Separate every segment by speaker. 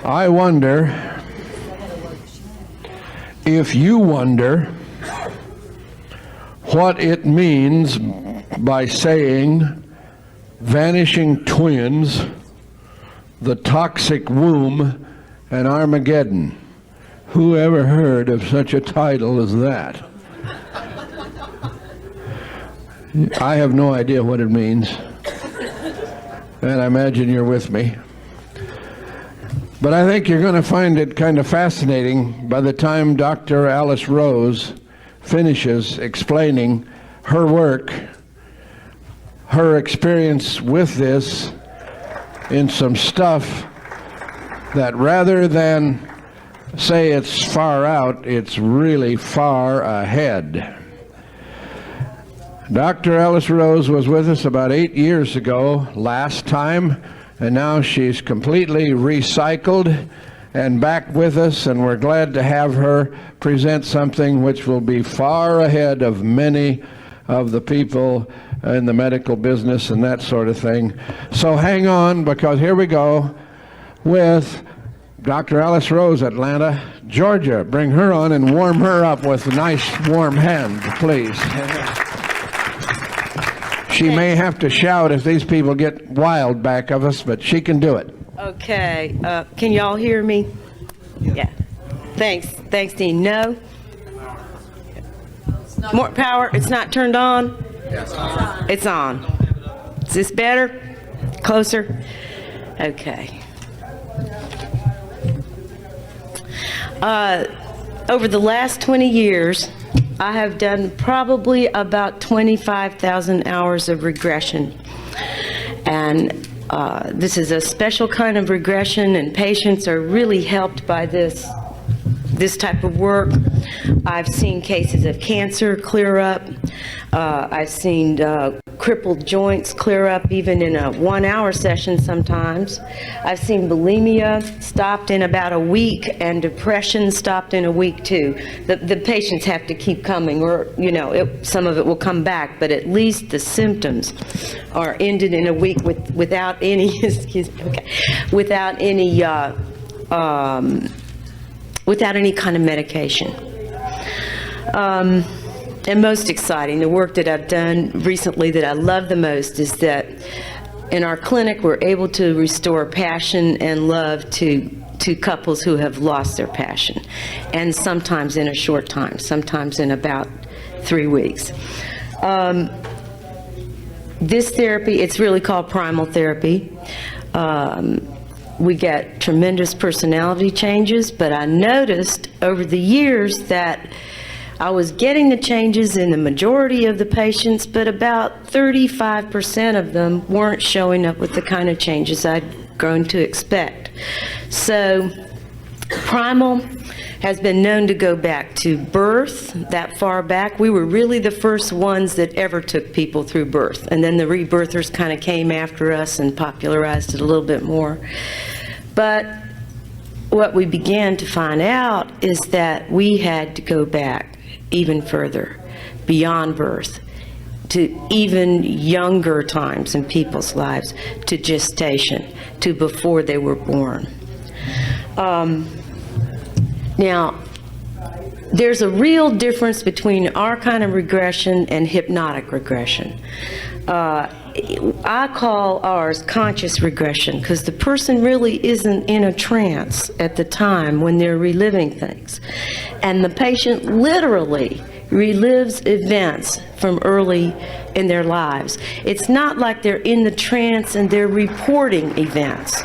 Speaker 1: I wonder if you wonder what it means by saying vanishing twins, the toxic womb, and Armageddon. Who ever heard of such a title as that? I have no idea what it means, and I imagine you're with me. But I think you're going to find it kind of fascinating by the time Dr. Alice Rose finishes explaining her work, her experience with this in some stuff that rather than say it's far out, it's really far ahead. Dr. Alice Rose was with us about 8 years ago last time, and now she's completely recycled and back with us, and we're glad to have her present something which will be far ahead of many of the people in the medical business and that sort of thing. So hang on, because here we go with Dr. Alice Rose, Atlanta, Georgia. Bring her on and warm her up with a nice warm hand, please. She may have to shout if these people get wild back of us, but she can do it.
Speaker 2: Okay. Can y'all hear me? Yeah. Thanks. Thanks, Dean. No? More power? It's not turned on? It's on. Is this better? Closer? Okay. Over the last 20 years, I have done probably about 25,000 hours of regression. And this is a special kind of regression, and patients are really helped by this type of work. I've seen cases of cancer clear up. I've seen crippled joints clear up even in a 1-hour session sometimes. I've seen bulimia stopped in about a week, and depression stopped in a week too. The patients have to keep coming, or some of it will come back, but at least the symptoms are ended in a week without any without any kind of medication. And most exciting, the work that I've done recently that I love the most is that in our clinic we're able to restore passion and love to couples who have lost their passion, and sometimes in a short time, sometimes in about 3 weeks. This therapy, it's really called primal therapy. We get tremendous personality changes, but I noticed over the years that I was getting the changes in the majority of the patients, but about 35% of them weren't showing up with the kind of changes I'd grown to expect. So primal has been known to go back to birth, that far back. We were really the first ones that ever took people through birth, and then the rebirthers kind of came after us and popularized it a little bit more. But what we began to find out is that we had to go back even further, beyond birth, to even younger times in people's lives, to gestation, to before they were born. Now, there's a real difference between our kind of regression and hypnotic regression. I call ours conscious regression, because the person really isn't in a trance at the time when they're reliving things. And the patient literally relives events from early in their lives. It's not like they're in the trance and they're reporting events.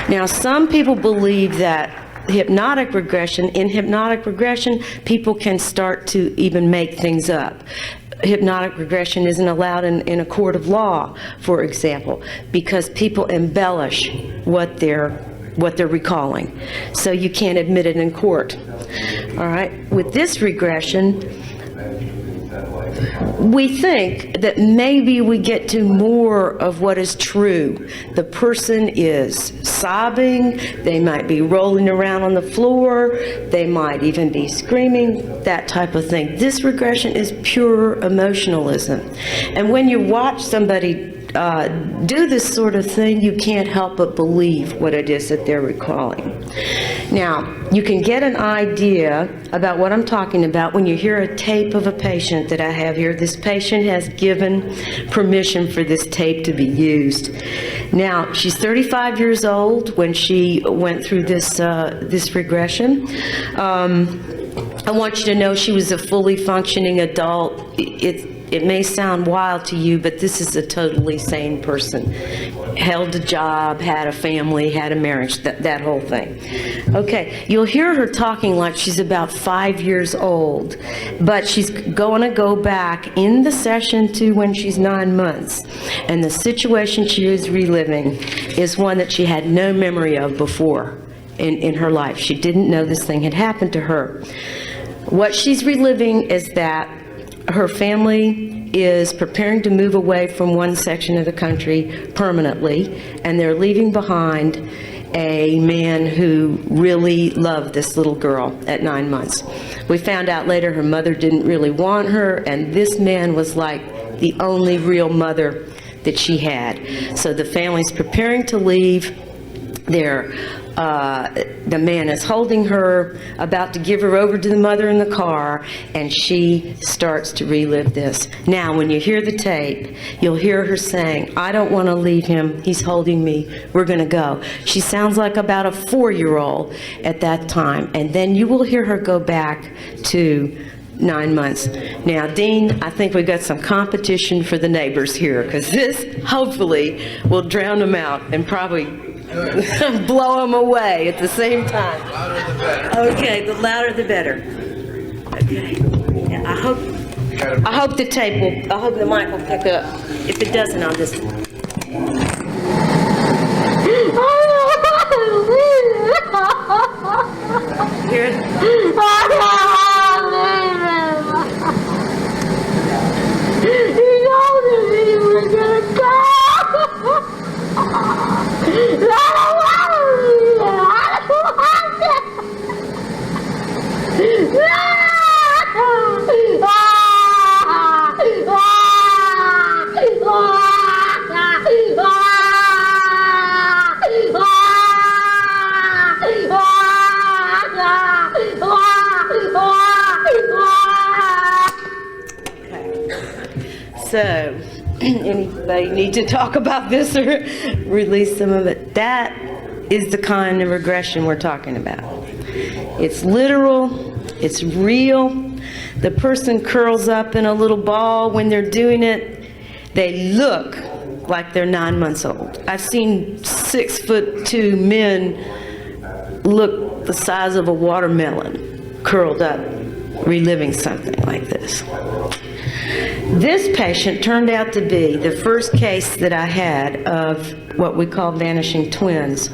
Speaker 2: Now, some people believe that in hypnotic regression, people can start to even make things up. Hypnotic regression isn't allowed in a court of law, for example, because people embellish what they're recalling. So you can't admit it in court. All right. With this regression, we think that maybe we get to more of what is true. The person is sobbing, they might be rolling around on the floor, they might even be screaming, that type of thing. This regression is pure emotionalism. And when you watch somebody do this sort of thing, you can't help but believe what it is that they're recalling. Now, you can get an idea about what I'm talking about when you hear a tape of a patient that I have here. This patient has given permission for this tape to be used. Now, she's 35 years old when she went through this, this regression. I want you to know she was a fully functioning adult. It may sound wild to you, but this is a totally sane person. Held a job, had a family, had a marriage, that whole thing. Okay, you'll hear her talking like she's about 5 years old, but she's going to go back in the session to when she's 9 months. And the situation she is reliving is one that she had no memory of before in her life. She didn't know this thing had happened to her. What she's reliving is that her family is preparing to move away from one section of the country permanently, and they're leaving behind a man who really loved this little girl at 9 months. We found out later her mother didn't really want her, and this man was like the only real mother that she had. So the family's preparing to leave. The man is holding her, about to give her over to the mother in the car, and she starts to relive this. Now, when you hear the tape, you'll hear her saying, "I don't want to leave him. He's holding me. We're going to go." She sounds like about a 4-year-old at that time. And then you will hear her go back to 9 months. Now, Dean, I think we've got some competition for the neighbors here, because this hopefully will drown them out and probably blow them away at the same time.
Speaker 1: The louder the better.
Speaker 2: Okay, the louder the better. Okay. Yeah, I hope the tape will, I hope the mic will pick up. If it doesn't, I'll just... Hear it? So, anybody need to talk about this or release some of it? That is the kind of regression we're talking about. It's literal, it's real. The person curls up in a little ball. When they're doing it, they look like they're 9 months old. I've seen 6'2" men look the size of a watermelon, curled up, reliving something like this. This patient turned out to be the first case that I had of what we call vanishing twins.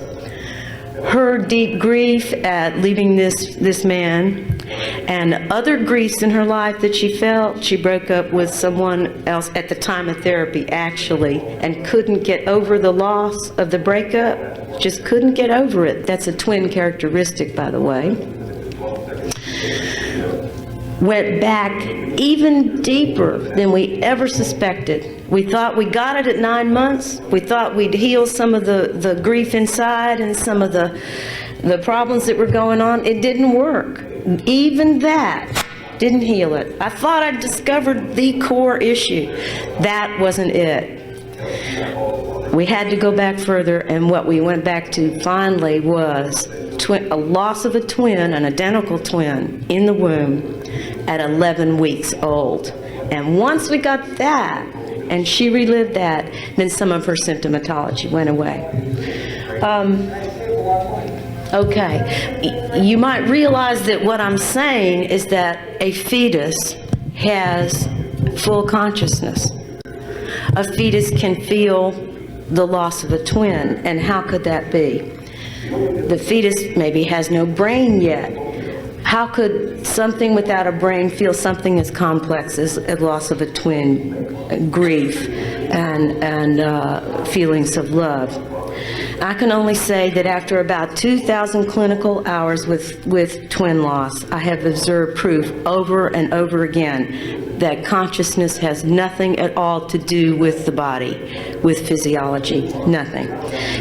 Speaker 2: Her deep grief at leaving this man and other griefs in her life that she felt. She broke up with someone else at the time of therapy, actually, and couldn't get over the loss of the breakup. Just couldn't get over it. That's a twin characteristic, by the way. Went back even deeper than we ever suspected. We thought we got it at 9 months. We thought we'd heal some of the grief inside and some of the problems that were going on. It didn't work. Even that didn't heal it. I thought I'd discovered the core issue. That wasn't it. We had to go back further, and what we went back to finally was a loss of a twin, an identical twin, in the womb at 11 weeks old. And once we got that, and she relived that, then some of her symptomatology went away. Okay, you might realize that what I'm saying is that a fetus has full consciousness. A fetus can feel the loss of a twin, and how could that be? The fetus maybe has no brain yet. How could something without a brain feel something as complex as a loss of a twin, grief, and feelings of love? I can only say that after about 2,000 clinical hours with twin loss, I have observed proof over and over again that consciousness has nothing at all to do with the body, with physiology, nothing.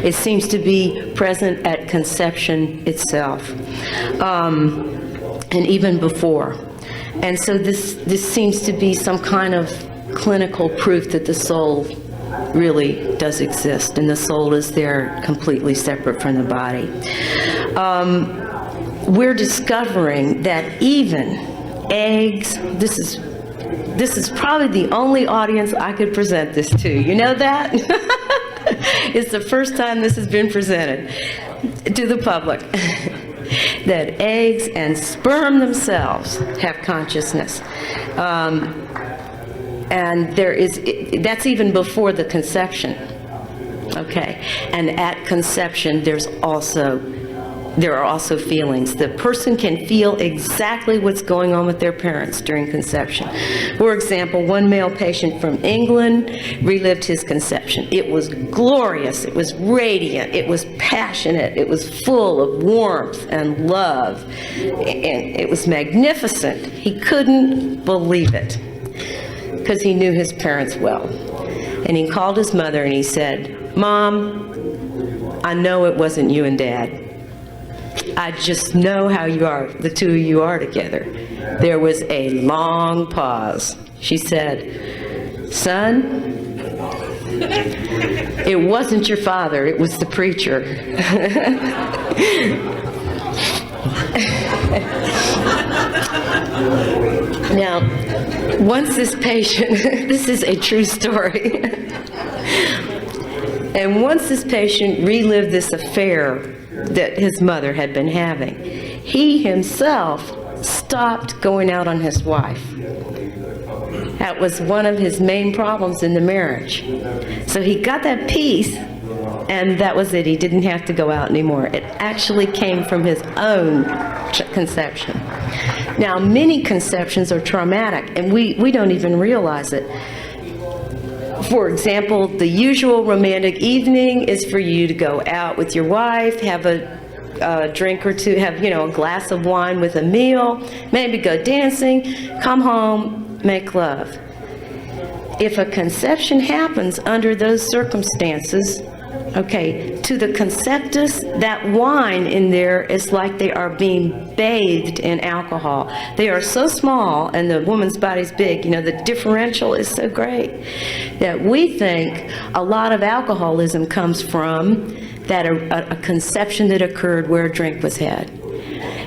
Speaker 2: It seems to be present at conception itself, and even before. And so this seems to be some kind of clinical proof that the soul really does exist, and the soul is there completely separate from the body. We're discovering that even eggs, this is probably the only audience I could present this to. You know that? It's the first time this has been presented to the public. That eggs and sperm themselves have consciousness. And that's even before the conception. Okay. And at conception, there are also feelings. The person can feel exactly what's going on with their parents during conception. For example, one male patient from England relived his conception. It was glorious, it was radiant, it was passionate, it was full of warmth and love, and it was magnificent. He couldn't believe it because he knew his parents well. And he called his mother and he said, "Mom, I know it wasn't you and Dad. I just know how you are, the two of you are together." There was a long pause. She said, "Son, it wasn't your father, it was the preacher." Now, once this patient, this is a true story, and once this patient relived this affair that his mother had been having, he himself stopped going out on his wife. That was one of his main problems in the marriage. So he got that peace, and that was it. He didn't have to go out anymore. It actually came from his own conception. Now, many conceptions are traumatic, and we don't even realize it. For example, the usual romantic evening is for you to go out with your wife, have a drink or two, have, a glass of wine with a meal, maybe go dancing, come home, make love. If a conception happens under those circumstances, okay, to the conceptus, that wine in there is like they are being bathed in alcohol. They are so small, and the woman's body's big, the differential is so great that we think a lot of alcoholism comes from that a conception that occurred where a drink was had.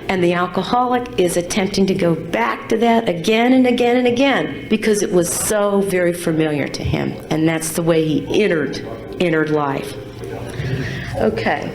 Speaker 2: And the alcoholic is attempting to go back to that again and again and again because it was so very familiar to him, and that's the way he entered life. Okay.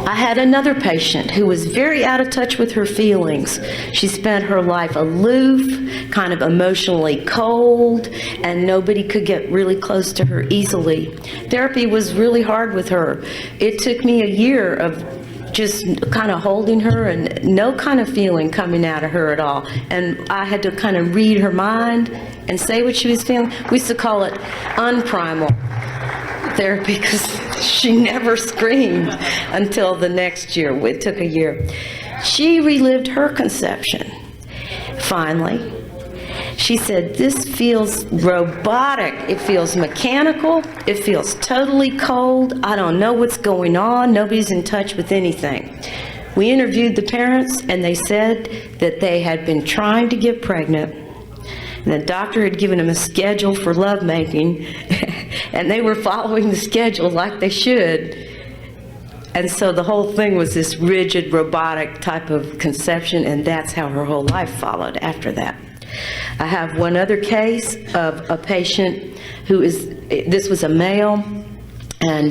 Speaker 2: I had another patient who was very out of touch with her feelings. She spent her life aloof, kind of emotionally cold, and nobody could get really close to her easily. Therapy was really hard with her. It took me a year of just kind of holding her and no kind of feeling coming out of her at all. And I had to kind of read her mind and say what she was feeling. We used to call it unprimal therapy because she never screamed until the next year. It took a year. She relived her conception. Finally, she said, "This feels robotic. It feels mechanical. It feels totally cold. I don't know what's going on. Nobody's in touch with anything." We interviewed the parents, and they said that they had been trying to get pregnant, and the doctor had given them a schedule for lovemaking, and they were following the schedule like they should. And so the whole thing was this rigid, robotic type of conception, and that's how her whole life followed after that. I have one other case of a patient this was a male, and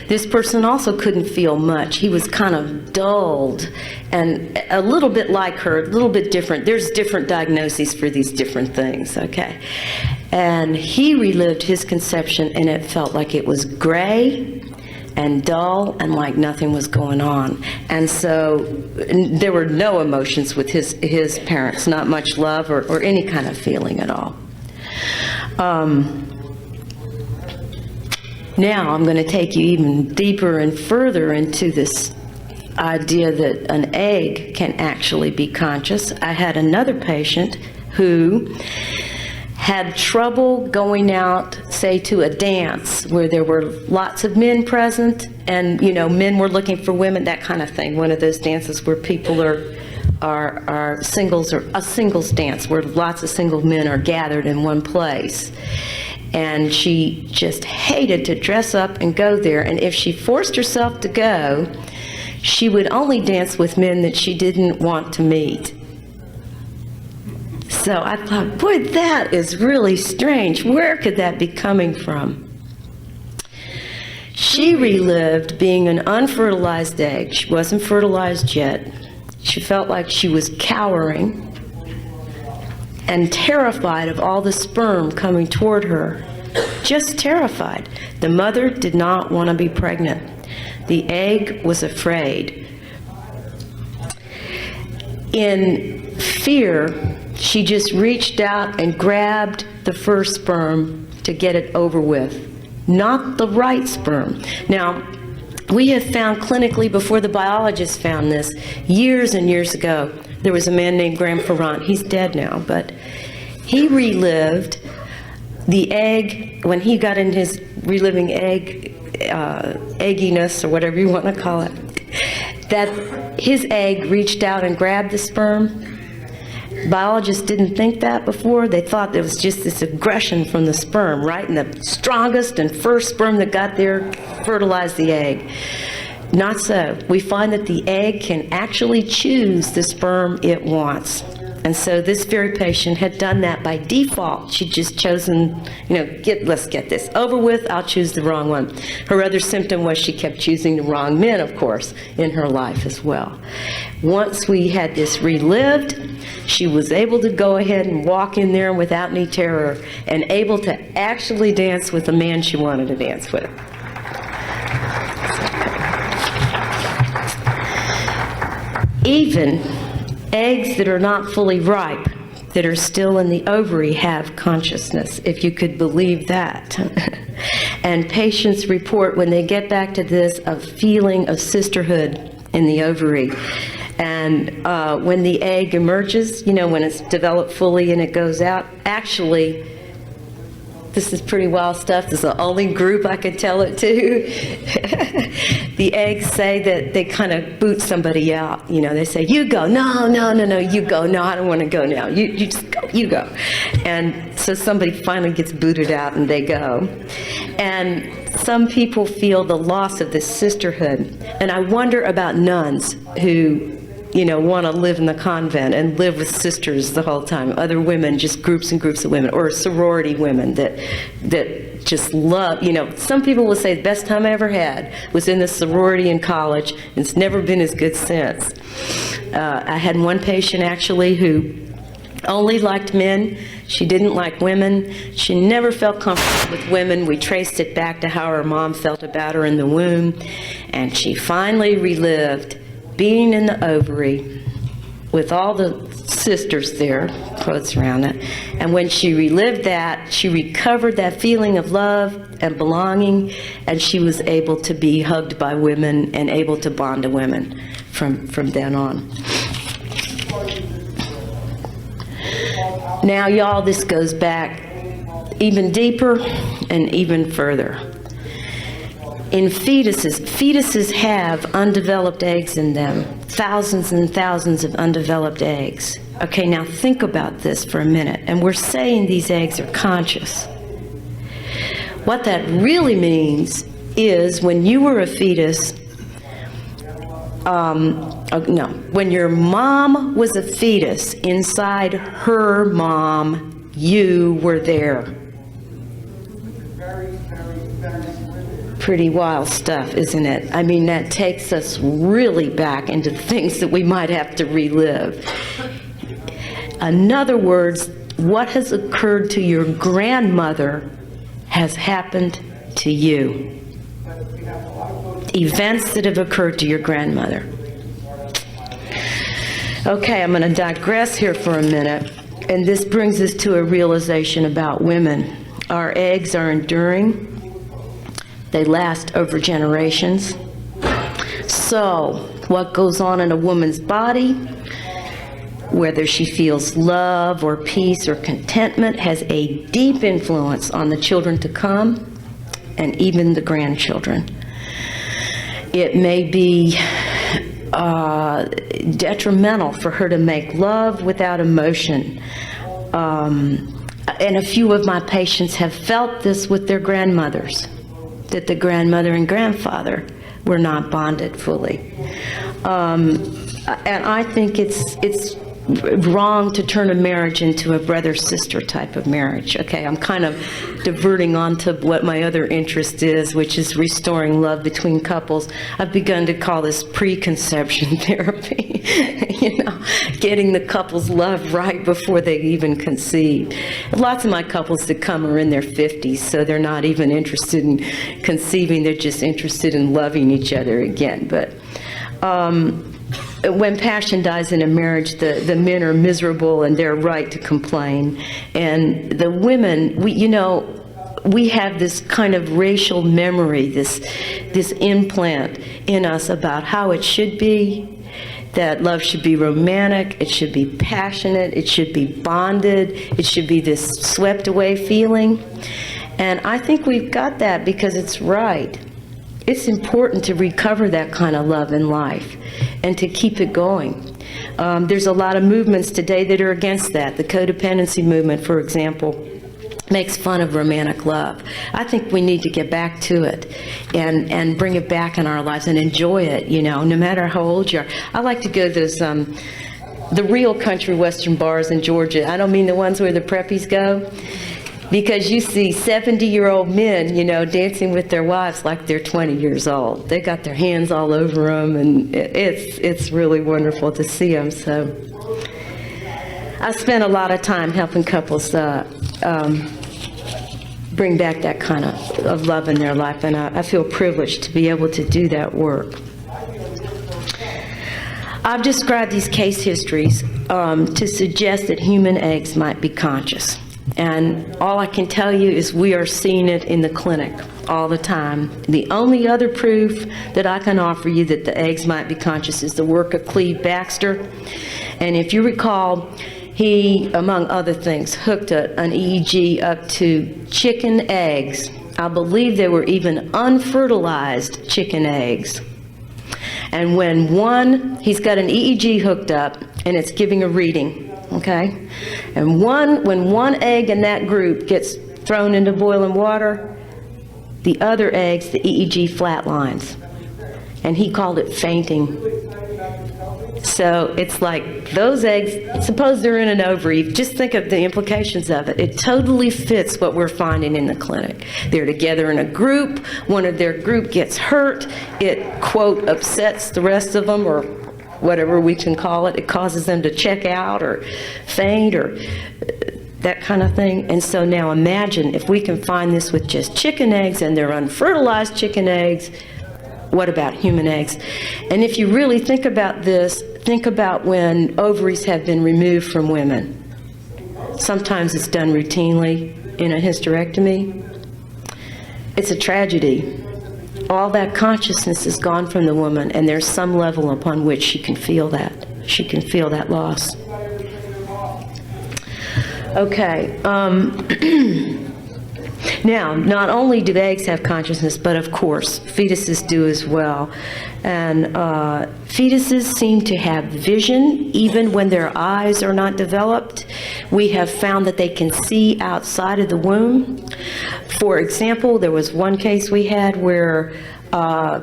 Speaker 2: this person also couldn't feel much. He was kind of dulled and a little bit like her, a little bit different. There's different diagnoses for these different things, okay? And he relived his conception, and it felt like it was gray and dull and like nothing was going on. And so there were no emotions with his parents, not much love or any kind of feeling at all. Now I'm going to take you even deeper and further into this idea that an egg can actually be conscious. I had another patient who had trouble going out, say, to a dance where there were lots of men present, and, you know, men were looking for women, that kind of thing. One of those dances where people are singles, or a singles dance where lots of single men are gathered in one place. And she just hated to dress up and go there, and if she forced herself to go, she would only dance with men that she didn't want to meet. So I thought, boy, that is really strange. Where could that be coming from? She relived being an unfertilized egg. She wasn't fertilized yet. She felt like she was cowering and terrified of all the sperm coming toward her. Just terrified. The mother did not want to be pregnant. The egg was afraid. In fear, she just reached out and grabbed the first sperm to get it over with, not the right sperm. Now, we have found clinically, before the biologists found this, years and years ago, there was a man named Graham Ferrant. He's dead now, but he relived the egg, when he got in his reliving egginess, or whatever you want to call it, that his egg reached out and grabbed the sperm. Biologists didn't think that before. They thought there was just this aggression from the sperm, right? And the strongest and first sperm that got there fertilized the egg. Not so. We find that the egg can actually choose the sperm it wants. And so this very patient had done that by default. She'd just chosen, you know, let's get this over with, I'll choose the wrong one. Her other symptom was she kept choosing the wrong men, of course, in her life as well. Once we had this relived, she was able to go ahead and walk in there without any terror and able to actually dance with the man she wanted to dance with. Even eggs that are not fully ripe, that are still in the ovary, have consciousness, if you could believe that. And patients report, when they get back to this, a feeling of sisterhood in the ovary. And when the egg emerges, you know, when it's developed fully and it goes out, actually, this is pretty wild stuff. This is the only group I could tell it to. The eggs say that they kind of boot somebody out. You know, they say, you go. No, no, no, no, you go. No, I don't want to go now. You just go. You go. And so somebody finally gets booted out and they go. And some people feel the loss of this sisterhood. And I wonder about nuns who, you know, want to live in the convent and live with sisters the whole time. Other women, just groups and groups of women, or sorority women that just love, you know, some people will say the best time I ever had was in the sorority in college, and it's never been as good since. I had one patient actually who only liked men. She didn't like women. She never felt comfortable with women. We traced it back to how her mom felt about her in the womb, and she finally relived being in the ovary with all the sisters there, quotes around it, and when she relived that, she recovered that feeling of love and belonging, and she was able to be hugged by women and able to bond to women from then on. Now, y'all, this goes back even deeper and even further. In fetuses have undeveloped eggs in them, thousands and thousands of undeveloped eggs. Okay, now think about this for a minute, and we're saying these eggs are conscious. What that really means is when you were a fetus, when your mom was a fetus, inside her mom, you were there. Pretty wild stuff, isn't it? I mean, that takes us really back into things that we might have to relive. In other words, what has occurred to your grandmother has happened to you. Events that have occurred to your grandmother. Okay, I'm going to digress here for a minute, and this brings us to a realization about women. Our eggs are enduring. They last over generations. So, what goes on in a woman's body, whether she feels love or peace or contentment, has a deep influence on the children to come and even the grandchildren. It may be detrimental for her to make love without emotion. And a few of my patients have felt this with their grandmothers, that the grandmother and grandfather were not bonded fully. And I think it's wrong to turn a marriage into a brother-sister type of marriage. Okay, I'm kind of diverting on to what my other interest is, which is restoring love between couples. I've begun to call this preconception therapy, you know, getting the couple's love right before they even conceive. Lots of my couples that come are in their 50s, so they're not even interested in conceiving, they're just interested in loving each other again. But when passion dies in a marriage, the men are miserable and they're right to complain. And the women, we have this kind of racial memory, this implant in us about how it should be, that love should be romantic, it should be passionate, it should be bonded, it should be this swept away feeling. And I think we've got that because it's right. It's important to recover that kind of love in life and to keep it going. There's a lot of movements today that are against that. The codependency movement, for example, makes fun of romantic love. I think we need to get back to it and bring it back in our lives and enjoy it, you know, no matter how old you are. I like to go to those, the real country western bars in Georgia. I don't mean the ones where the preppies go. Because you see 70-year-old men, you know, dancing with their wives like they're 20 years old. They got their hands all over them, and it's really wonderful to see them. So I spent a lot of time helping couples bring back that kind of love in their life, and I feel privileged to be able to do that work. I've described these case histories to suggest that human eggs might be conscious. And all I can tell you is we are seeing it in the clinic all the time. The only other proof that I can offer you that the eggs might be conscious is the work of Cleve Baxter. And if you recall, he, among other things, hooked an EEG up to chicken eggs. I believe they were even unfertilized chicken eggs. And when he's got an EEG hooked up and it's giving a reading, okay? And when one egg in that group gets thrown into boiling water, the other eggs, the EEG flatlines. And he called it fainting. So it's like those eggs, suppose they're in an ovary, just think of the implications of it. It totally fits what we're finding in the clinic. They're together in a group, one of their group gets hurt, it, quote, upsets the rest of them, or whatever we can call it. It causes them to check out or faint or that kind of thing. And so now imagine if we can find this with just chicken eggs and they're unfertilized chicken eggs, what about human eggs? And if you really think about this, think about when ovaries have been removed from women. Sometimes it's done routinely in a hysterectomy. It's a tragedy. All that consciousness is gone from the woman, and there's some level upon which she can feel that. She can feel that loss. Okay. Now, not only do eggs have consciousness, but of course, fetuses do as well. And fetuses seem to have vision even when their eyes are not developed. We have found that they can see outside of the womb. For example, there was one case we had where a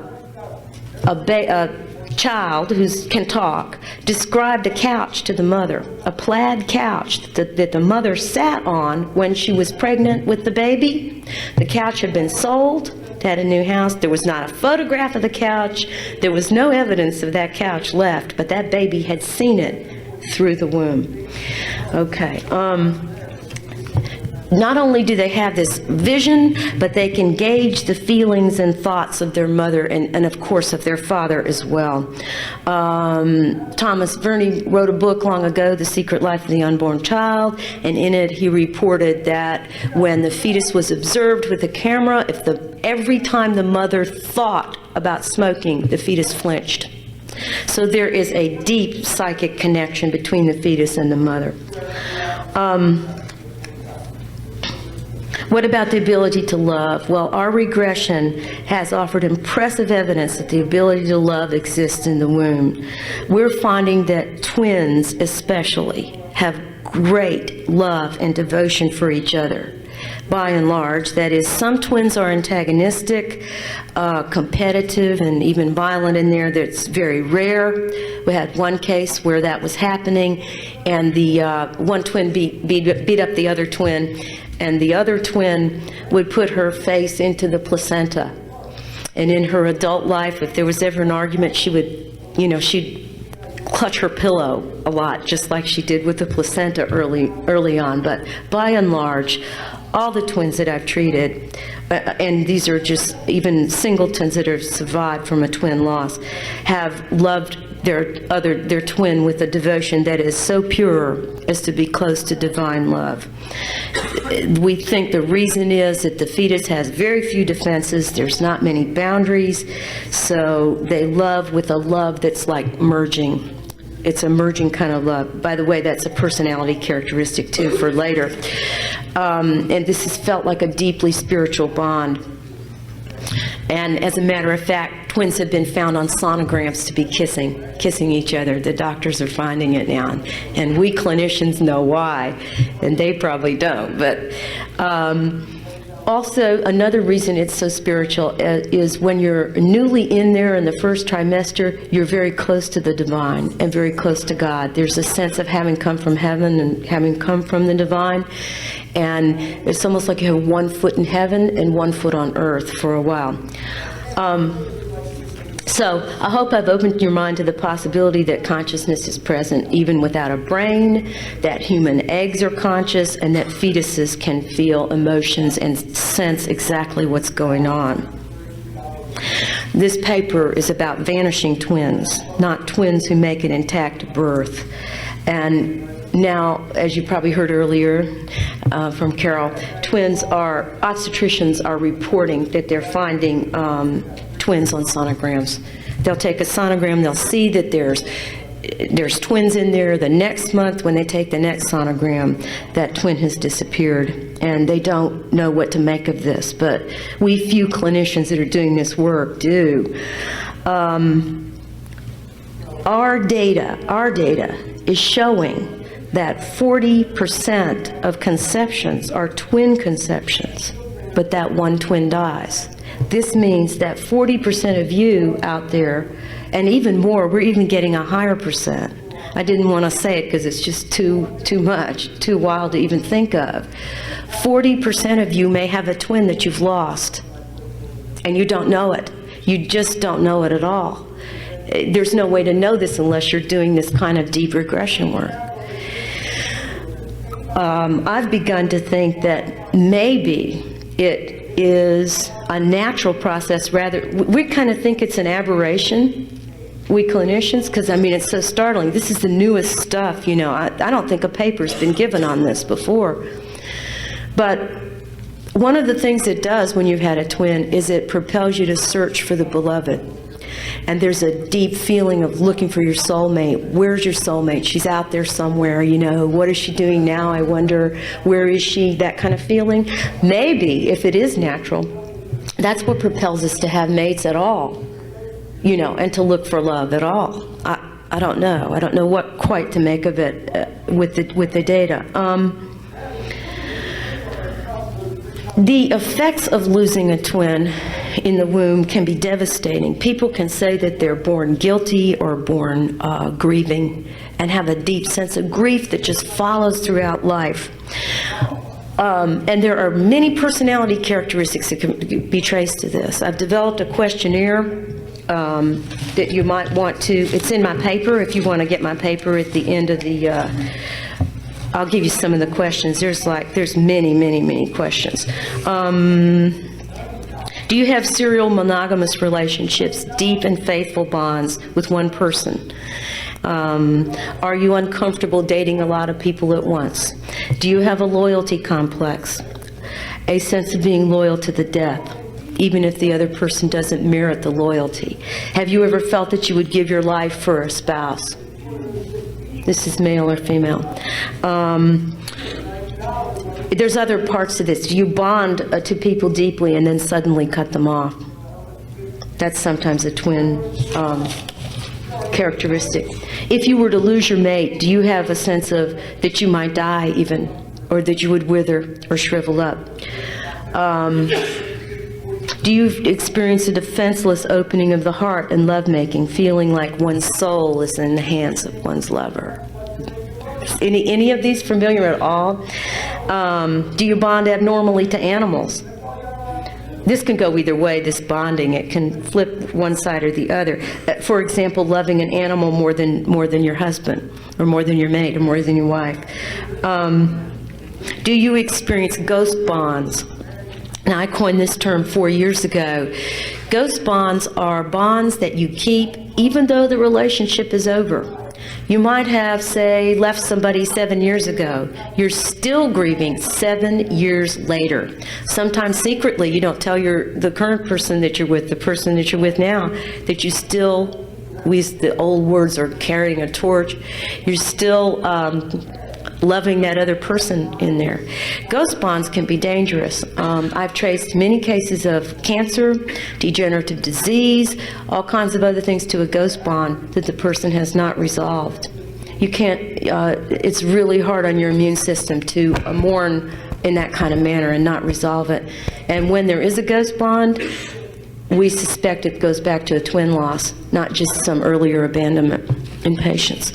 Speaker 2: child who can talk described a couch to the mother, a plaid couch that the mother sat on when she was pregnant with the baby. The couch had been sold, had a new house. There was not a photograph of the couch. There was no evidence of that couch left, but that baby had seen it through the womb. Okay. not only do they have this vision, but they can gauge the feelings and thoughts of their mother and of course of their father as well. Thomas Verney wrote a book long ago, The Secret Life of the Unborn Child, and in it he reported that when the fetus was observed with a camera, every time the mother thought about smoking, the fetus flinched. So there is a deep psychic connection between the fetus and the mother. What about the ability to love? Well, our regression has offered impressive evidence that the ability to love exists in the womb. We're finding that twins especially have great love and devotion for each other. By and large, that is, some twins are antagonistic, competitive, and even violent in there. That's very rare. We had one case where that was happening, and the one twin beat up the other twin, and the other twin would put her face into the placenta. And in her adult life, if there was ever an argument, she would, she'd clutch her pillow a lot, just like she did with the placenta early on. But by and large, all the twins that I've treated, and these are just even singletons that have survived from a twin loss, have loved their twin with a devotion that is so pure as to be close to divine love. We think the reason is that the fetus has very few defenses, there's not many boundaries, so they love with a love that's like merging. It's a merging kind of love. By the way, that's a personality characteristic too for later. And this has felt like a deeply spiritual bond. And as a matter of fact, twins have been found on sonograms to be kissing each other. The doctors are finding it now. And we clinicians know why, and they probably don't. But also, another reason it's so spiritual is when you're newly in there in the first trimester, you're very close to the divine and very close to God. There's a sense of having come from heaven and having come from the divine. And it's almost like you have 1 foot in heaven and 1 foot on earth for a while. So I hope I've opened your mind to the possibility that consciousness is present even without a brain, that human eggs are conscious, and that fetuses can feel emotions and sense exactly what's going on. This paper is about vanishing twins, not twins who make an intact birth. And now, as you probably heard earlier from Carol, obstetricians are reporting that they're finding twins on sonograms. They'll take a sonogram, they'll see that there's twins in there. The next month, when they take the next sonogram, that twin has disappeared, and they don't know what to make of this. But we few clinicians that are doing this work do. Our data is showing that 40% of conceptions are twin conceptions, but that one twin dies. This means that 40% of you out there, and even more, we're even getting a higher percent. I didn't want to say it because it's just too much, too wild to even think of. 40% of you may have a twin that you've lost, and you don't know it. You just don't know it at all. There's no way to know this unless you're doing this kind of deep regression work. I've begun to think that maybe it is a natural process rather. We kind of think it's an aberration, we clinicians, because I mean it's so startling. This is the newest stuff, I don't think a paper's been given on this before. But one of the things it does when you've had a twin is it propels you to search for the beloved. And there's a deep feeling of looking for your soulmate. Where's your soulmate? She's out there somewhere, what is she doing now? I wonder, where is she? That kind of feeling. Maybe, if it is natural, that's what propels us to have mates at all, and to look for love at all. I don't know. I don't know what quite to make of it with the data. The effects of losing a twin in the womb can be devastating. People can say that they're born guilty or born grieving and have a deep sense of grief that just follows throughout life. And there are many personality characteristics that can be traced to this. I've developed a questionnaire that you might want to, it's in my paper if you want to get my paper at the end of the I'll give you some of the questions. There's many questions. Do you have serial monogamous relationships, deep and faithful bonds with one person? Are you uncomfortable dating a lot of people at once? Do you have a loyalty complex? A sense of being loyal to the death, even if the other person doesn't merit the loyalty? Have you ever felt that you would give your life for a spouse? This is male or female. There's other parts to this. You bond to people deeply and then suddenly cut them off. That's sometimes a twin characteristic. If you were to lose your mate, do you have a sense of that you might die even, or that you would wither or shrivel up? Do you experience a defenseless opening of the heart in lovemaking, feeling like one's soul is in the hands of one's lover? Any of these familiar at all? Do you bond abnormally to animals? This can go either way, this bonding. It can flip one side or the other. For example, loving an animal more than your husband, or more than your mate, or more than your wife. Do you experience ghost bonds? Now, I coined this term 4 years ago. Ghost bonds are bonds that you keep even though the relationship is over. You might have, say, left somebody 7 years ago. You're still grieving 7 years later. Sometimes secretly, you don't tell the current person that you're with, the person that you're with now, that you still, the old words are carrying a torch. You're still loving that other person in there. Ghost bonds can be dangerous. I've traced many cases of cancer, degenerative disease, all kinds of other things to a ghost bond that the person has not resolved. You can't, it's really hard on your immune system to mourn in that kind of manner and not resolve it. And when there is a ghost bond, we suspect it goes back to a twin loss, not just some earlier abandonment in patients.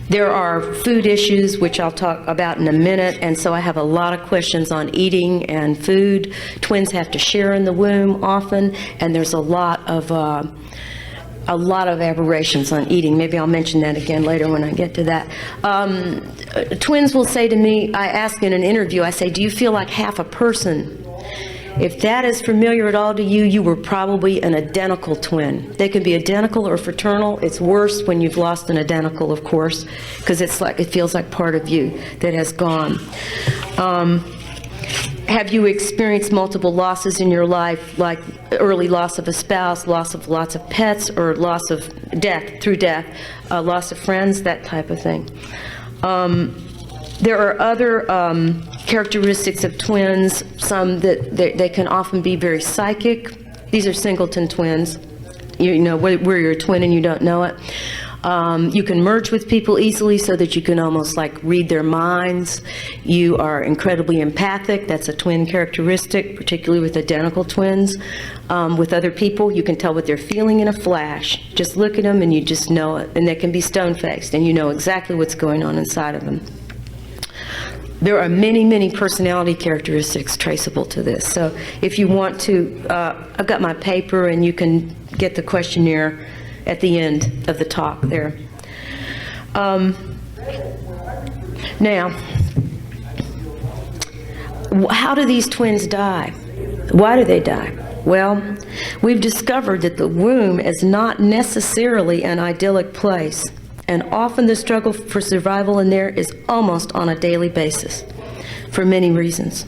Speaker 2: There are food issues, which I'll talk about in a minute, and so I have a lot of questions on eating and food. Twins have to share in the womb often, and there's a lot of aberrations on eating. Maybe I'll mention that again later when I get to that. Twins will say to me, I ask in an interview, I say, do you feel like half a person? If that is familiar at all to you, you were probably an identical twin. They can be identical or fraternal. It's worse when you've lost an identical, of course, because it feels like part of you that has gone. Have you experienced multiple losses in your life, like early loss of a spouse, loss of lots of pets, or loss of death, through death, loss of friends, that type of thing? There are other characteristics of twins, some that they can often be very psychic. These are singleton twins. You know, where you're a twin and you don't know it. You can merge with people easily so that you can almost like read their minds. You are incredibly empathic. That's a twin characteristic, particularly with identical twins. With other people, you can tell what they're feeling in a flash. Just look at them and you just know it. And they can be stone-faced and you know exactly what's going on inside of them. There are many personality characteristics traceable to this. So if you want to, I've got my paper and you can get the questionnaire at the end of the talk there. Now, how do these twins die? Why do they die? Well, we've discovered that the womb is not necessarily an idyllic place. And often the struggle for survival in there is almost on a daily basis, for many reasons.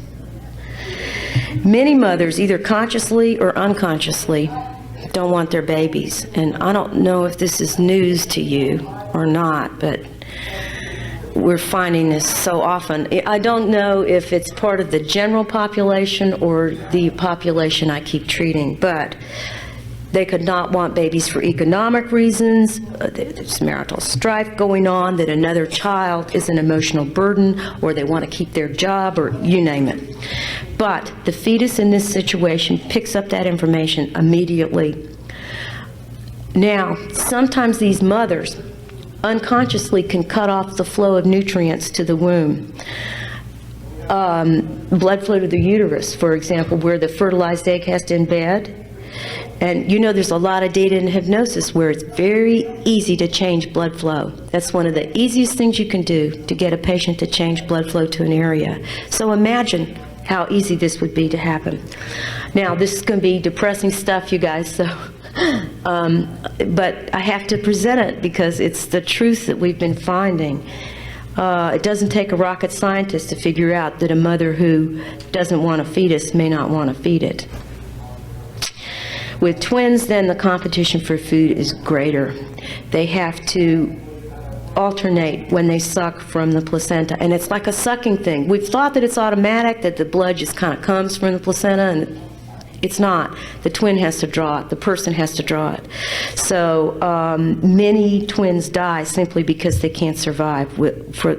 Speaker 2: Many mothers, either consciously or unconsciously, don't want their babies. And I don't know if this is news to you or not, but we're finding this so often. I don't know if it's part of the general population or the population I keep treating, but they could not want babies for economic reasons. There's marital strife going on, that another child is an emotional burden, or they want to keep their job, or you name it. But the fetus in this situation picks up that information immediately. Now, sometimes these mothers unconsciously can cut off the flow of nutrients to the womb. Blood flow to the uterus, for example, where the fertilized egg has to embed. And you know there's a lot of data in hypnosis where it's very easy to change blood flow. That's one of the easiest things you can do to get a patient to change blood flow to an area. So imagine how easy this would be to happen. Now, this is going to be depressing stuff, you guys, so, but I have to present it because it's the truth that we've been finding. It doesn't take a rocket scientist to figure out that a mother who doesn't want a fetus may not want to feed it. With twins, then, the competition for food is greater. They have to alternate when they suck from the placenta, and it's like a sucking thing. We've thought that it's automatic, that the blood just kind of comes from the placenta, and it's not. The twin has to draw it. The person has to draw it. So many twins die simply because they can't survive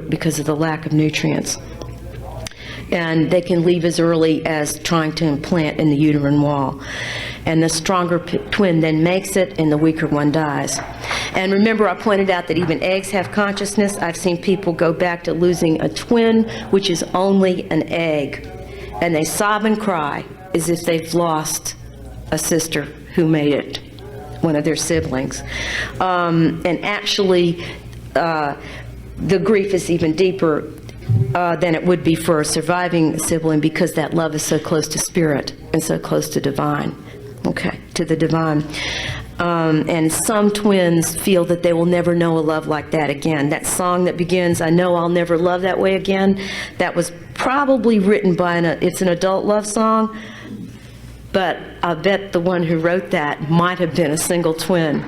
Speaker 2: because of the lack of nutrients. And they can leave as early as trying to implant in the uterine wall. And the stronger twin then makes it, and the weaker one dies. And remember, I pointed out that even eggs have consciousness. I've seen people go back to losing a twin, which is only an egg, and they sob and cry as if they've lost a sister who made it, one of their siblings. And actually, the grief is even deeper than it would be for a surviving sibling, because that love is so close to spirit and so close to divine, to the divine. And some twins feel that they will never know a love like that again. That song that begins, "I know I'll never love that way again," that was probably written by it's an adult love song, but I bet the one who wrote that might have been a single twin.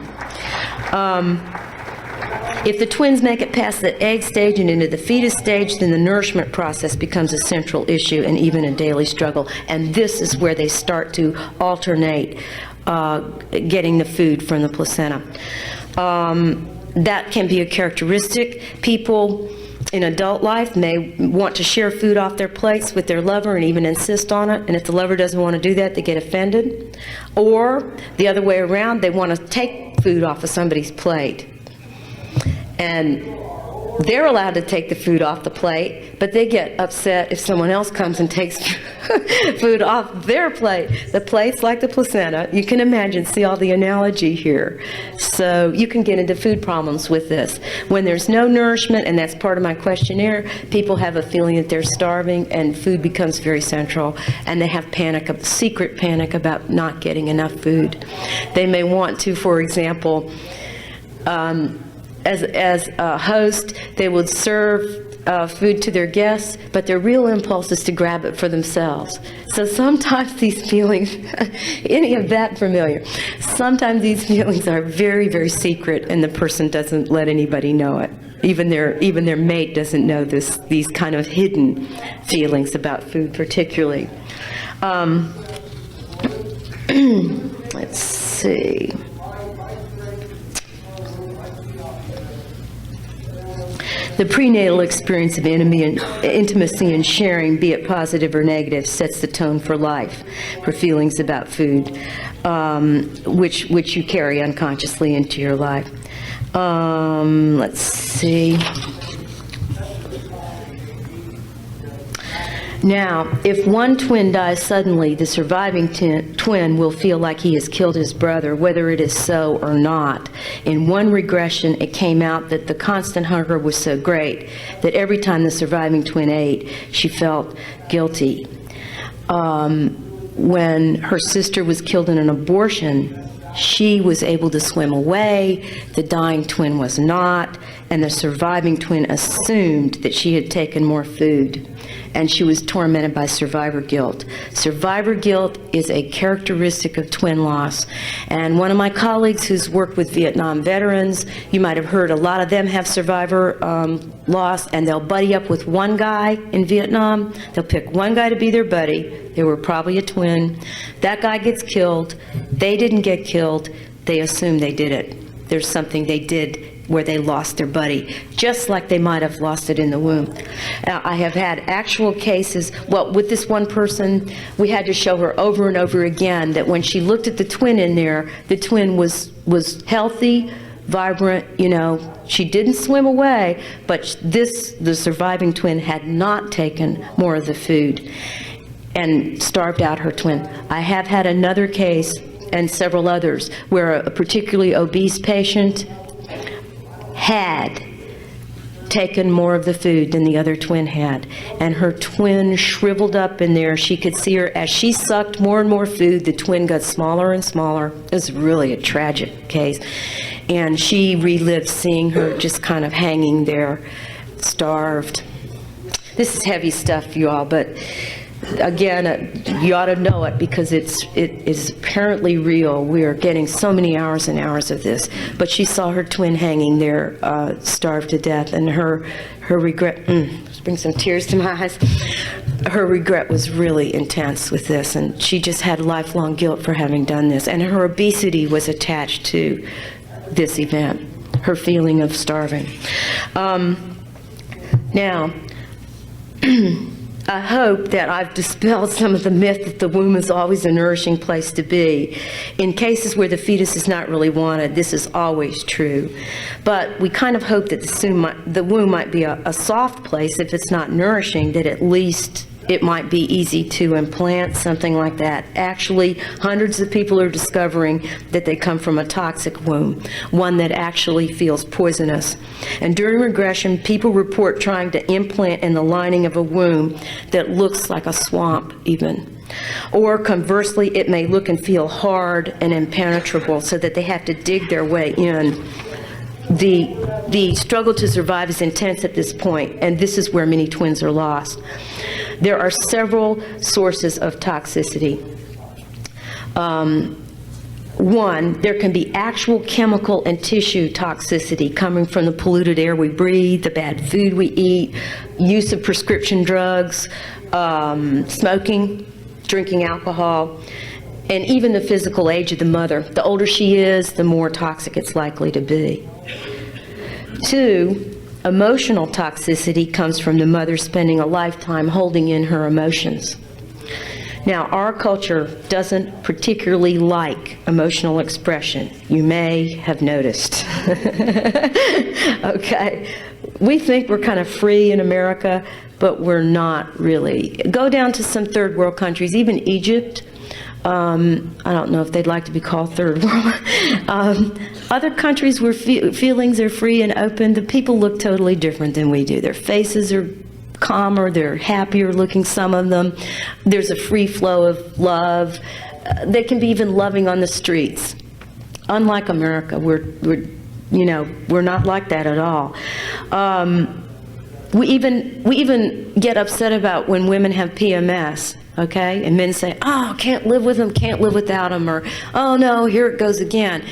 Speaker 2: If the twins make it past the egg stage and into the fetus stage, then the nourishment process becomes a central issue and even a daily struggle. And this is where they start to alternate getting the food from the placenta. That can be a characteristic. People in adult life may want to share food off their plates with their lover and even insist on it, and if the lover doesn't want to do that, they get offended. Or the other way around, they want to take food off of somebody's plate. And they're allowed to take the food off the plate, but they get upset if someone else comes and takes food off their plate. The plate's like the placenta. You can imagine, see all the analogy here. So you can get into food problems with this. When there's no nourishment, and that's part of my questionnaire, people have a feeling that they're starving, and food becomes very central, and they have panic, a secret panic about not getting enough food. They may want to, for example, as a host, they would serve food to their guests, but their real impulse is to grab it for themselves. So sometimes these feelings, any of that familiar? Sometimes these feelings are very, very secret, and the person doesn't let anybody know it. Even their mate doesn't know these kind of hidden feelings about food, particularly. Let's see. The prenatal experience of intimacy and sharing, be it positive or negative, sets the tone for life, for feelings about food, which you carry unconsciously into your life. Let's see. Now, if one twin dies suddenly, the surviving twin will feel like he has killed his brother, whether it is so or not. In one regression, it came out that the constant hunger was so great that every time the surviving twin ate, she felt guilty. When her sister was killed in an abortion, she was able to swim away, the dying twin was not, and the surviving twin assumed that she had taken more food, and she was tormented by survivor guilt. Survivor guilt is a characteristic of twin loss, and one of my colleagues who's worked with Vietnam veterans, you might have heard a lot of them have survivor loss, and they'll buddy up with one guy in Vietnam. They'll pick one guy to be their buddy. They were probably a twin. That guy gets killed. They didn't get killed. They assume they did it. There's something they did where they lost their buddy, just like they might have lost it in the womb. I have had actual cases, well, with this one person, we had to show her over and over again that when she looked at the twin in there, the twin was healthy, vibrant, you know, she didn't swim away, but the surviving twin had not taken more of the food and starved out her twin. I have had another case and several others, where a particularly obese patient had taken more of the food than the other twin had, and her twin shriveled up in there. She could see her as she sucked more and more food, the twin got smaller and smaller. It was really a tragic case, and she relived seeing her just kind of hanging there, starved. This is heavy stuff, you all, but again, you ought to know it because it is apparently real. We are getting so many hours and hours of this. But she saw her twin hanging there, starved to death, and her regret, bring some tears to my eyes. Her regret was really intense with this, and she just had lifelong guilt for having done this. And her obesity was attached to this event, her feeling of starving. Now, I hope that I've dispelled some of the myth that the womb is always a nourishing place to be. In cases where the fetus is not really wanted, this is always true. But we kind of hope that the womb might be a soft place if it's not nourishing, that at least it might be easy to implant something like that. Actually, hundreds of people are discovering that they come from a toxic womb, one that actually feels poisonous. And during regression, people report trying to implant in the lining of a womb that looks like a swamp even. Or conversely, it may look and feel hard and impenetrable so that they have to dig their way in. The struggle to survive is intense at this point, and this is where many twins are lost. There are several sources of toxicity. One, there can be actual chemical and tissue toxicity coming from the polluted air we breathe, the bad food we eat, use of prescription drugs, smoking, drinking alcohol, and even the physical age of the mother. The older she is, the more toxic it's likely to be. Two, emotional toxicity comes from the mother spending a lifetime holding in her emotions. Now, our culture doesn't particularly like emotional expression. You may have noticed. Okay. We think we're kind of free in America, but we're not really. Go down to some third world countries, even Egypt. I don't know if they'd like to be called third world. Other countries where feelings are free and open, the people look totally different than we do. Their faces are calmer, they're happier looking, some of them. There's a free flow of love. They can be even loving on the streets. Unlike America, we're not like that at all. We even get upset about when women have PMS. Okay, and men say, oh, can't live with them, can't live without them, or, oh no, here it goes again.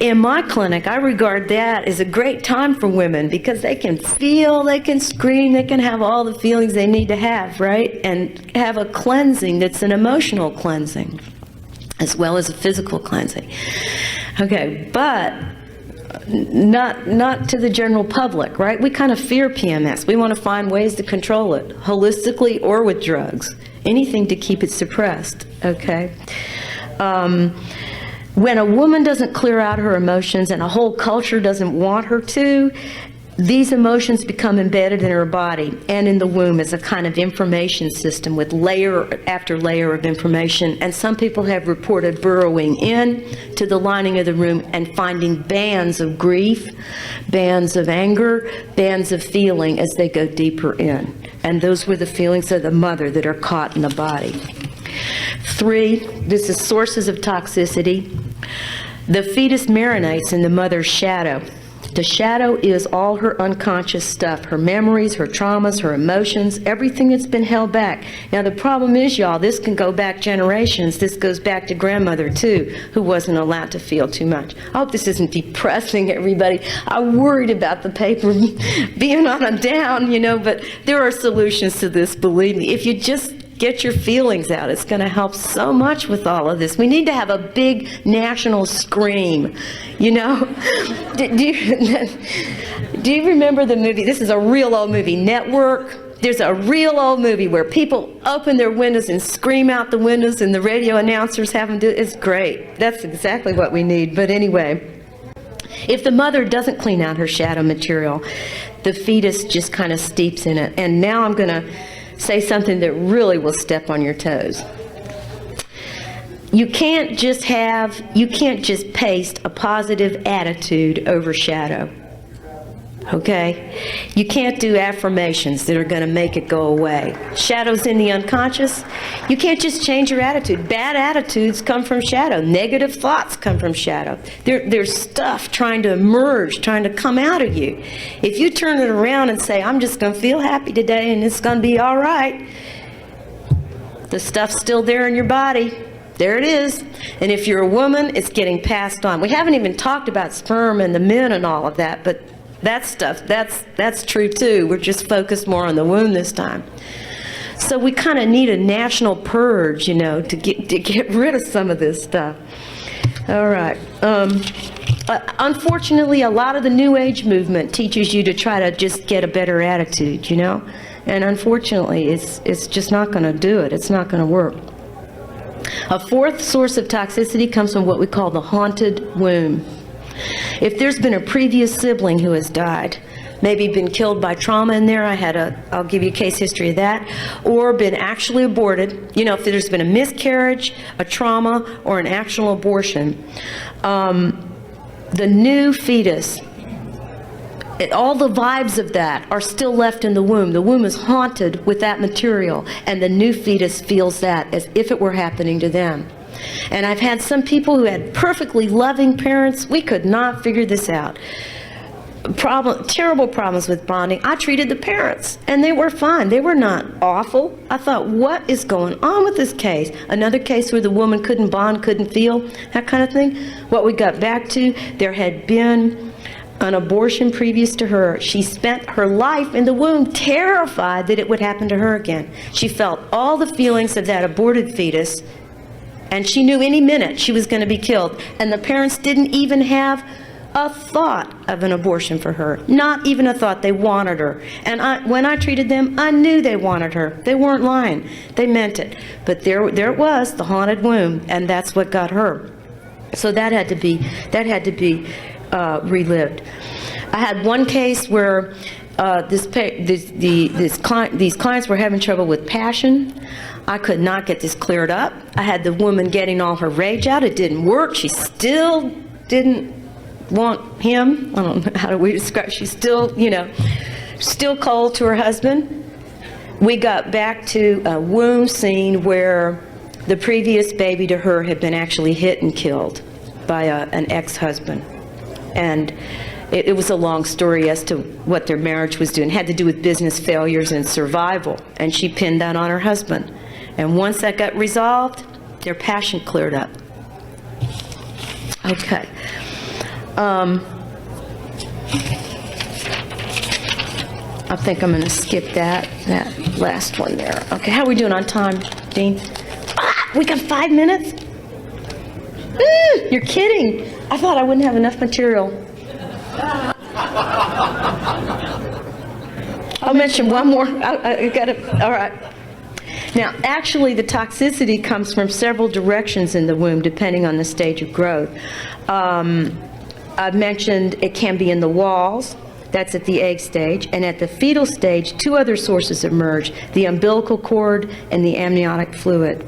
Speaker 2: In my clinic, I regard that as a great time for women because they can feel, they can scream, they can have all the feelings they need to have, right? And have a cleansing that's an emotional cleansing as well as a physical cleansing. Okay, but not to the general public, right? We kind of fear PMS. We want to find ways to control it, holistically or with drugs. Anything to keep it suppressed, okay? When a woman doesn't clear out her emotions and a whole culture doesn't want her to, these emotions become embedded in her body and in the womb as a kind of information system with layer after layer of information. And some people have reported burrowing in to the lining of the room and finding bands of grief, bands of anger, bands of feeling as they go deeper in. And those were the feelings of the mother that are caught in the body. 3, this is sources of toxicity. The fetus marinates in the mother's shadow. The shadow is all her unconscious stuff, her memories, her traumas, her emotions, everything that's been held back. Now the problem is, y'all, this can go back generations. This goes back to grandmother too, who wasn't allowed to feel too much. I hope this isn't depressing, everybody. I'm worried about the paper being on a down, but there are solutions to this, believe me. If you just get your feelings out, it's going to help so much with all of this. We need to have a big national scream, Do you remember the movie? This is a real old movie, Network. There's a real old movie where people open their windows and scream out the windows and the radio announcers have them do it. It's great. That's exactly what we need. But anyway, if the mother doesn't clean out her shadow material, the fetus just kind of steeps in it. And now I'm going to say something that really will step on your toes. you can't just paste a positive attitude over shadow. Okay? You can't do affirmations that are going to make it go away. Shadow's in the unconscious. You can't just change your attitude. Bad attitudes come from shadow. Negative thoughts come from shadow. There's stuff trying to emerge, trying to come out of you. If you turn it around and say, I'm just going to feel happy today and it's going to be all right, the stuff's still there in your body. There it is. And if you're a woman, it's getting passed on. We haven't even talked about sperm and the men and all of that, but that stuff, that's true too. We're just focused more on the womb this time. So we kind of need a national purge, you know, to get rid of some of this stuff. All right. Unfortunately, a lot of the New Age movement teaches you to try to just get a better attitude, you know? And unfortunately, it's just not going to do it. It's not going to work. A fourth source of toxicity comes from what we call the haunted womb. If there's been a previous sibling who has died, maybe been killed by trauma in there, I'll give you a case history of that, or been actually aborted, you know, if there's been a miscarriage, a trauma, or an actual abortion, the new fetus, all the vibes of that are still left in the womb. The womb is haunted with that material, and the new fetus feels that as if it were happening to them. And I've had some people who had perfectly loving parents. We could not figure this out. Terrible problems with bonding. I treated the parents, and they were fine. They were not awful. I thought, what is going on with this case? Another case where the woman couldn't bond, couldn't feel, that kind of thing. What we got back to, there had been an abortion previous to her. She spent her life in the womb terrified that it would happen to her again. She felt all the feelings of that aborted fetus, and she knew any minute she was going to be killed. And the parents didn't even have a thought of an abortion for her. Not even a thought. They wanted her. And when I treated them, I knew they wanted her. They weren't lying. They meant it. But there it was, the haunted womb, and that's what got her. So that had to be relived. I had one case where these clients were having trouble with passion. I could not get this cleared up. I had the woman getting all her rage out. It didn't work. She still didn't want him. I don't know, how do we describe? She's still, you know, still cold to her husband. We got back to a womb scene where the previous baby to her had been actually hit and killed by an ex-husband. And it was a long story as to what their marriage was doing. It had to do with business failures and survival. And she pinned that on her husband. And once that got resolved, their passion cleared up. Okay. I think I'm going to skip that last one there. Okay, how are we doing on time, Dean? We got 5 minutes? You're kidding. I thought I wouldn't have enough material. I'll mention one more. I got it. All right. Now, actually, the toxicity comes from several directions in the womb, depending on the stage of growth. I've mentioned it can be in the walls. That's at the egg stage. And at the fetal stage, 2 other sources emerge, the umbilical cord and the amniotic fluid.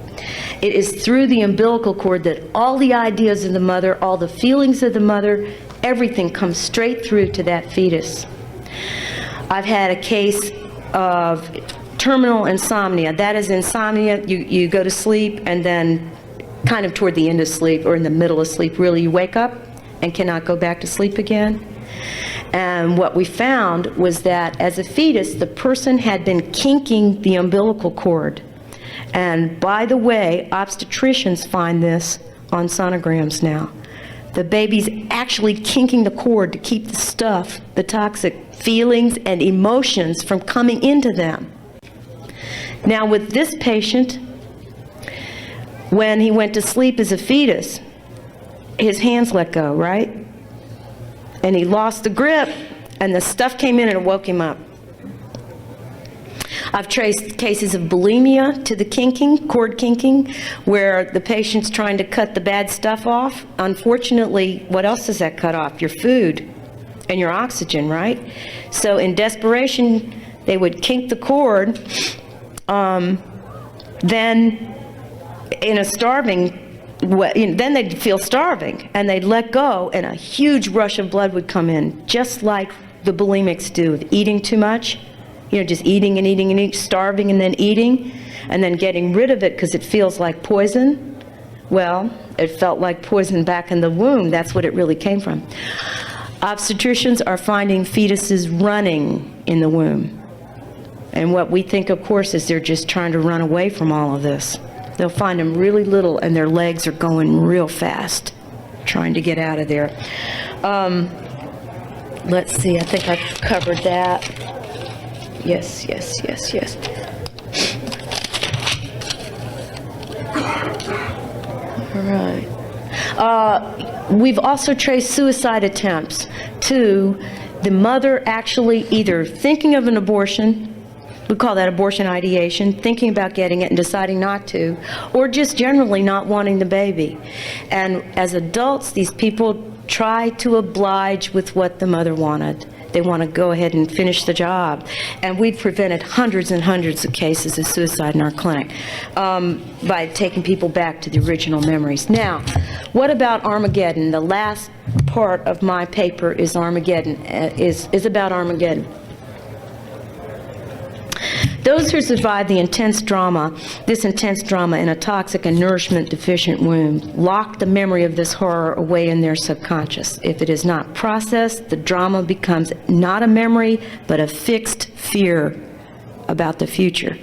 Speaker 2: It is through the umbilical cord that all the ideas of the mother, all the feelings of the mother, everything comes straight through to that fetus. I've had a case of terminal insomnia. That is insomnia. You go to sleep, and then kind of toward the end of sleep or in the middle of sleep, really, you wake up and cannot go back to sleep again. And what we found was that as a fetus, the person had been kinking the umbilical cord. And by the way, obstetricians find this on sonograms now. The baby's actually kinking the cord to keep the stuff, the toxic feelings and emotions from coming into them. Now with this patient, when he went to sleep as a fetus, his hands let go, right? And he lost the grip, and the stuff came in and it woke him up. I've traced cases of bulimia to the kinking, cord kinking, where the patient's trying to cut the bad stuff off. Unfortunately, what else does that cut off? Your food and your oxygen, right? So in desperation, they would kink the cord. Then in a starving then they'd feel starving, and they'd let go, and a huge rush of blood would come in, just like the bulimics do with eating too much. Just eating and eating and eating, starving and then eating, and then getting rid of it because it feels like poison. Well, it felt like poison back in the womb. That's what it really came from. Obstetricians are finding fetuses running in the womb. And what we think, of course, is they're just trying to run away from all of this. They'll find them really little, and their legs are going real fast, trying to get out of there. Let's see, I think I've covered that. Yes. All right. We've also traced suicide attempts to the mother actually either thinking of an abortion, we call that abortion ideation, thinking about getting it and deciding not to, or just generally not wanting the baby. And as adults, these people try to oblige with what the mother wanted. They want to go ahead and finish the job. And we've prevented hundreds and hundreds of cases of suicide in our clinic by taking people back to the original memories. Now, what about Armageddon? The last part of my paper is Armageddon, is about Armageddon. Those who survive the intense drama, this intense drama in a toxic and nourishment deficient womb, lock the memory of this horror away in their subconscious. If it is not processed, the drama becomes not a memory, but a fixed fear about the future.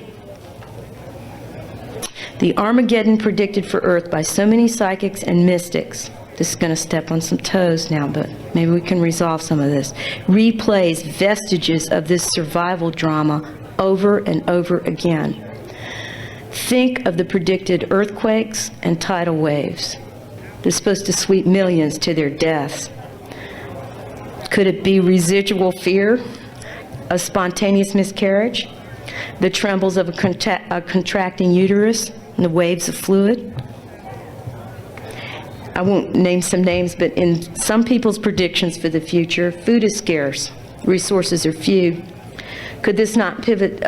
Speaker 2: The Armageddon predicted for Earth by so many psychics and mystics, this is going to step on some toes now, but maybe we can resolve some of this, replays vestiges of this survival drama over and over again. Think of the predicted earthquakes and tidal waves. They're supposed to sweep millions to their deaths. Could it be residual fear, a spontaneous miscarriage, the trembles of a contracting uterus, and the waves of fluid? I won't name some names, but in some people's predictions for the future, food is scarce, resources are few. Could this not pivot,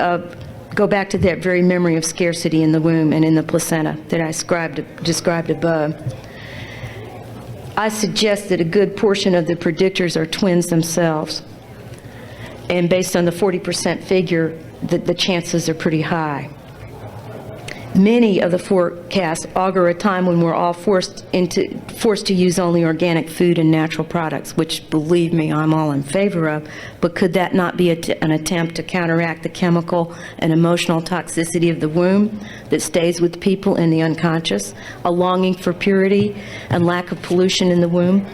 Speaker 2: go back to that very memory of scarcity in the womb and in the placenta that I described above? I suggest that a good portion of the predictors are twins themselves. And based on the 40% figure, the chances are pretty high. Many of the forecasts augur a time when we're all forced to use only organic food and natural products, which, believe me, I'm all in favor of. But could that not be an attempt to counteract the chemical and emotional toxicity of the womb that stays with people in the unconscious, a longing for purity and lack of pollution in the womb?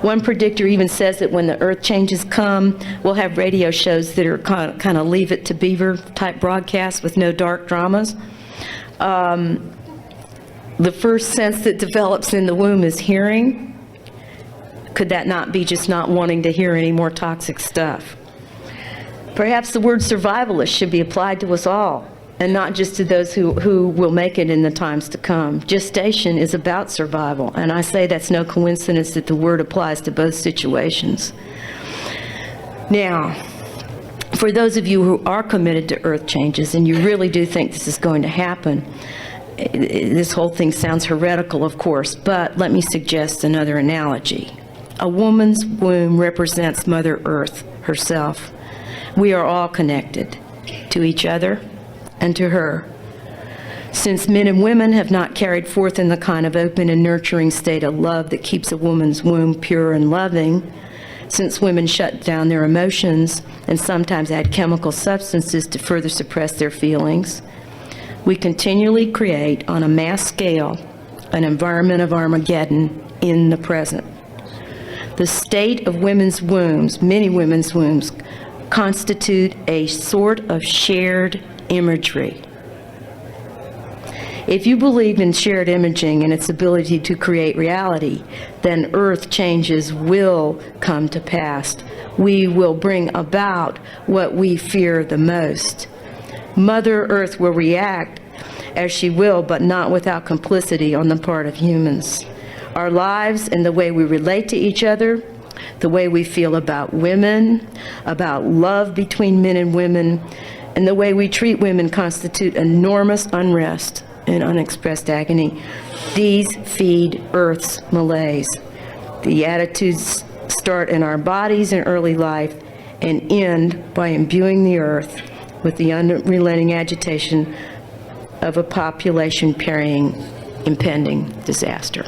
Speaker 2: One predictor even says that when the earth changes come, we'll have radio shows that are kind of Leave It to Beaver type broadcasts with no dark dramas. The first sense that develops in the womb is hearing. Could that not be just not wanting to hear any more toxic stuff? Perhaps the word survivalist should be applied to us all, and not just to those who will make it in the times to come. Gestation is about survival, and I say that's no coincidence that the word applies to both situations. Now, for those of you who are committed to earth changes and you really do think this is going to happen, this whole thing sounds heretical, of course, but let me suggest another analogy. A woman's womb represents Mother Earth herself. We are all connected to each other and to her. Since men and women have not carried forth in the kind of open and nurturing state of love that keeps a woman's womb pure and loving, since women shut down their emotions and sometimes add chemical substances to further suppress their feelings, we continually create, on a mass scale, an environment of Armageddon in the present. The state of women's wombs, many women's wombs, constitute a sort of shared imagery. If you believe in shared imaging and its ability to create reality, then earth changes will come to pass. We will bring about what we fear the most. Mother Earth will react as she will, but not without complicity on the part of humans. Our lives and the way we relate to each other, the way we feel about women, about love between men and women, and the way we treat women constitute enormous unrest and unexpressed agony. These feed Earth's malaise. The attitudes start in our bodies in early life and end by imbuing the Earth with the unrelenting agitation of a population-carrying impending disaster.